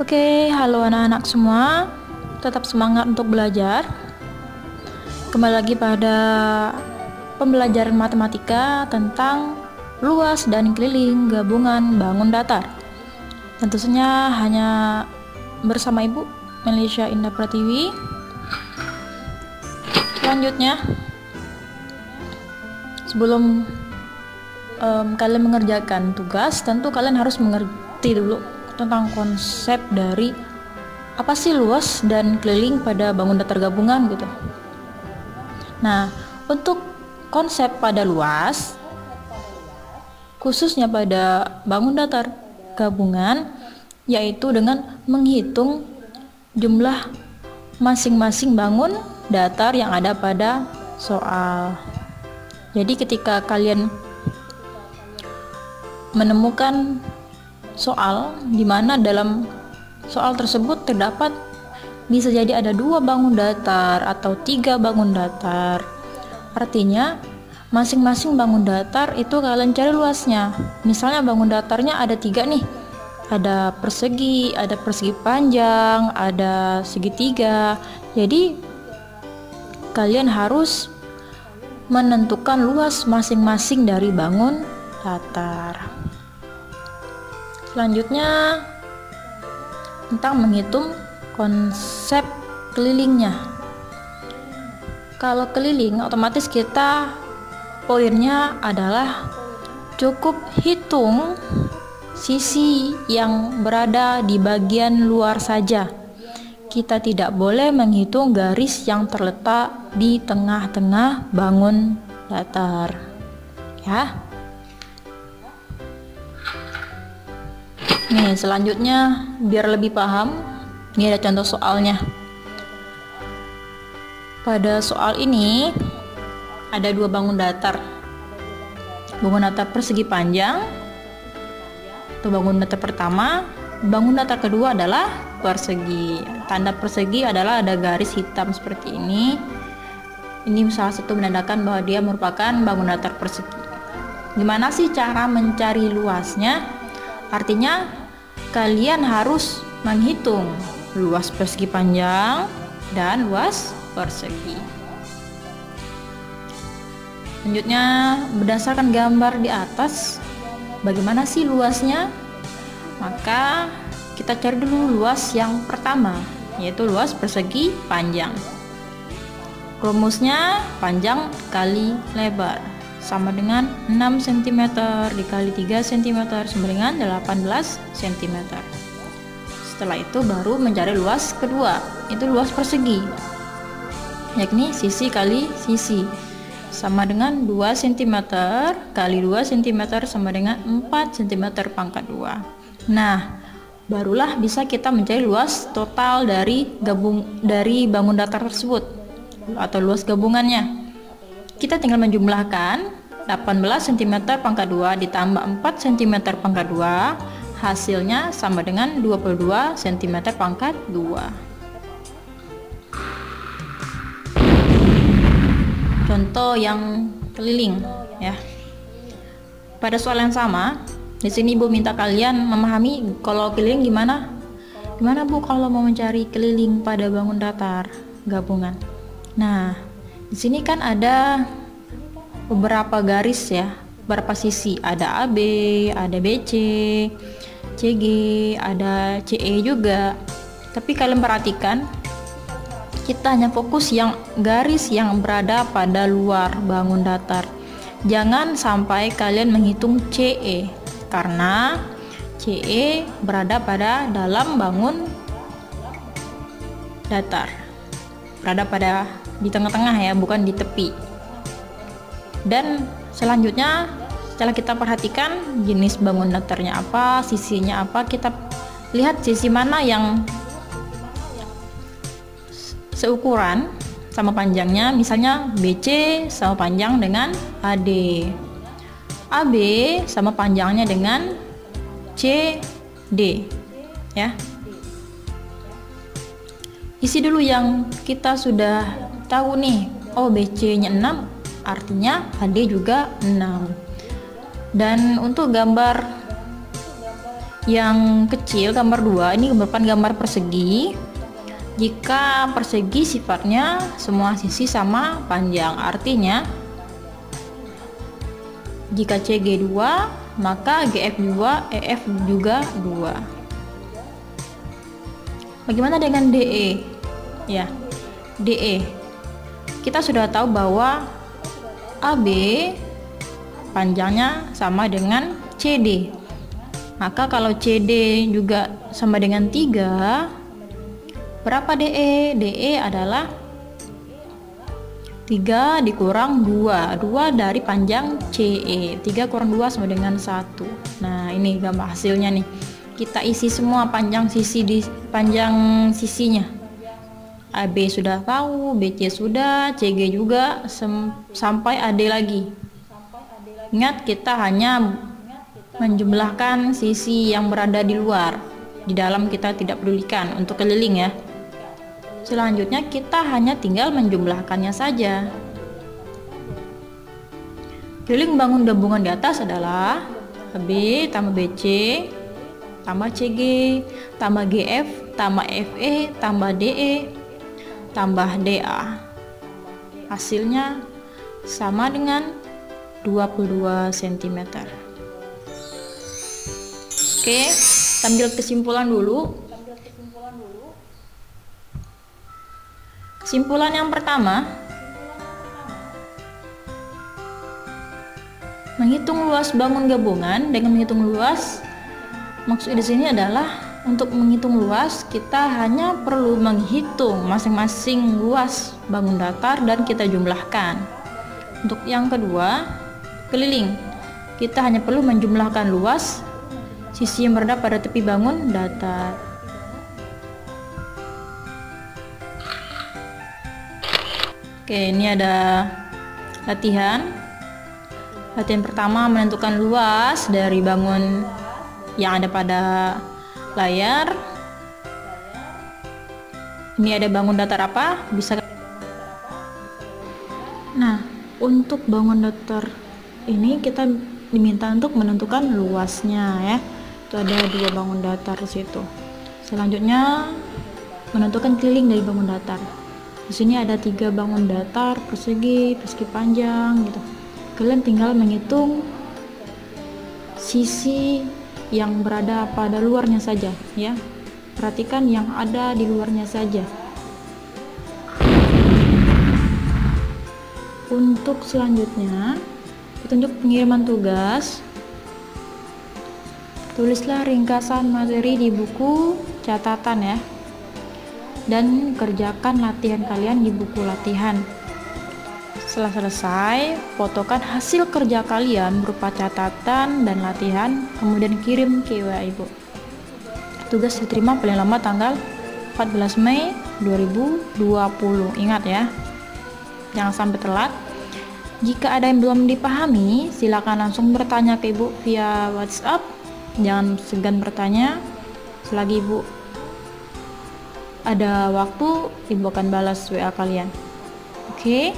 Oke, halo anak-anak semua. Tetap semangat untuk belajar. Kembali lagi pada pembelajaran matematika tentang luas dan keliling gabungan bangun datar. Tentu saja hanya bersama Ibu Melisha Indah Pratiwi. Selanjutnya, sebelum kalian mengerjakan tugas, tentu kalian harus mengerti dulu tentang konsep dari apa sih luas dan keliling pada bangun datar gabungan gitu. Nah, untuk konsep pada luas, khususnya pada bangun datar gabungan, yaitu dengan menghitung jumlah masing-masing bangun datar yang ada pada soal. Jadi ketika kalian menemukan soal di mana dalam soal tersebut terdapat bisa jadi ada 2 bangun datar atau 3 bangun datar, artinya masing-masing bangun datar itu kalian cari luasnya. Misalnya bangun datarnya ada 3 nih, ada persegi panjang, ada segitiga. Jadi kalian harus menentukan luas masing-masing dari bangun datar. Selanjutnya tentang menghitung konsep kelilingnya. Kalau keliling otomatis kita poinnya adalah cukup hitung sisi yang berada di bagian luar saja. Kita tidak boleh menghitung garis yang terletak di tengah-tengah bangun datar. Ya. Nih, selanjutnya biar lebih paham, ini ada contoh soalnya. Pada soal ini ada 2 bangun datar. Bangun datar persegi panjang itu bangun datar pertama, bangun datar kedua adalah persegi. Tanda persegi adalah ada garis hitam seperti ini. Ini salah satu menandakan bahwa dia merupakan bangun datar persegi. Gimana sih cara mencari luasnya? Artinya kalian harus menghitung luas persegi panjang dan luas persegi. Selanjutnya, berdasarkan gambar di atas, bagaimana sih luasnya? Maka kita cari dulu luas yang pertama, yaitu luas persegi panjang. Rumusnya panjang kali lebar sama dengan 6 cm dikali 3 cm sama dengan 18 cm. Setelah itu baru mencari luas kedua, itu luas persegi, yakni sisi kali sisi, sama dengan 2 cm kali 2 cm sama dengan 4 cm pangkat 2. Nah, barulah bisa kita mencari luas total dari bangun datar tersebut atau luas gabungannya. Kita tinggal menjumlahkan 18 cm pangkat 2 ditambah 4 cm pangkat 2, hasilnya sama dengan 22 cm pangkat 2. Contoh yang keliling ya. Pada soal yang sama, di sini Ibu minta kalian memahami kalau keliling gimana? Gimana Bu kalau mau mencari keliling pada bangun datar gabungan? Nah, di sini kan ada beberapa garis ya, beberapa sisi, ada AB, ada BC, CG, ada CE juga. Tapi kalian perhatikan, kita hanya fokus yang garis yang berada pada luar bangun datar. Jangan sampai kalian menghitung CE, karena CE berada pada dalam bangun datar, berada pada di tengah-tengah ya, bukan di tepi. Dan selanjutnya setelah kita perhatikan jenis bangun datarnya apa, sisinya apa, kita lihat sisi mana yang seukuran sama panjangnya. Misalnya BC sama panjang dengan AD, AB sama panjangnya dengan CD ya. Isi dulu yang kita sudah tahu nih. Oh, BC nya 6, artinya AD juga 6. Dan untuk gambar yang kecil gambar 2 ini merupakan gambar persegi. Jika persegi sifatnya semua sisi sama panjang, artinya jika CG 2 maka GF 2, EF juga 2. Bagaimana dengan DE? Ya, DE. Kita sudah tahu bahwa AB panjangnya sama dengan CD. Maka kalau CD juga sama dengan 3, berapa DE? DE adalah 3 dikurang 2. 2 dari panjang CE. 3 kurang 2 sama dengan 1. Nah, ini gambar hasilnya nih. Kita isi semua panjang sisinya. AB sudah tahu, BC sudah, CG juga, sampai AD lagi. Ingat, kita hanya menjumlahkan sisi yang berada di luar. Di dalam kita tidak pedulikan untuk keliling ya. Selanjutnya kita hanya tinggal menjumlahkannya saja. Keliling bangun gabungan di atas adalah AB tambah BC tambah CG tambah GF tambah FE tambah DE tambah DA. Hasilnya sama dengan 22 cm. Oke, sambil kesimpulan dulu. Kesimpulan yang pertama, menghitung luas bangun gabungan. Dengan menghitung luas, maksud di sini adalah untuk menghitung luas kita hanya perlu menghitung masing-masing luas bangun datar dan kita jumlahkan. Untuk yang kedua, keliling, kita hanya perlu menjumlahkan luas sisi yang berada pada tepi bangun datar. Oke, ini ada latihan. Latihan pertama menentukan luas dari bangun yang ada pada layar. Ini ada bangun datar apa? Bisa. Nah, untuk bangun datar ini kita diminta untuk menentukan luasnya ya. Itu ada 2 bangun datar di situ. Selanjutnya menentukan keliling dari bangun datar. Di sini ada 3 bangun datar, persegi panjang gitu. Kalian tinggal menghitung sisi yang berada pada luarnya saja ya. Perhatikan yang ada di luarnya saja. Untuk selanjutnya, untuk pengiriman tugas, tulislah ringkasan materi di buku catatan ya, dan kerjakan latihan kalian di buku latihan. Setelah selesai, fotokan hasil kerja kalian berupa catatan dan latihan, kemudian kirim ke WA Ibu. Tugas diterima paling lambat tanggal 14 Mei 2020. Ingat ya, jangan sampai telat. Jika ada yang belum dipahami, silakan langsung bertanya ke Ibu via WhatsApp. Jangan segan bertanya. Selagi Ibu ada waktu, Ibu akan balas WA kalian. Oke?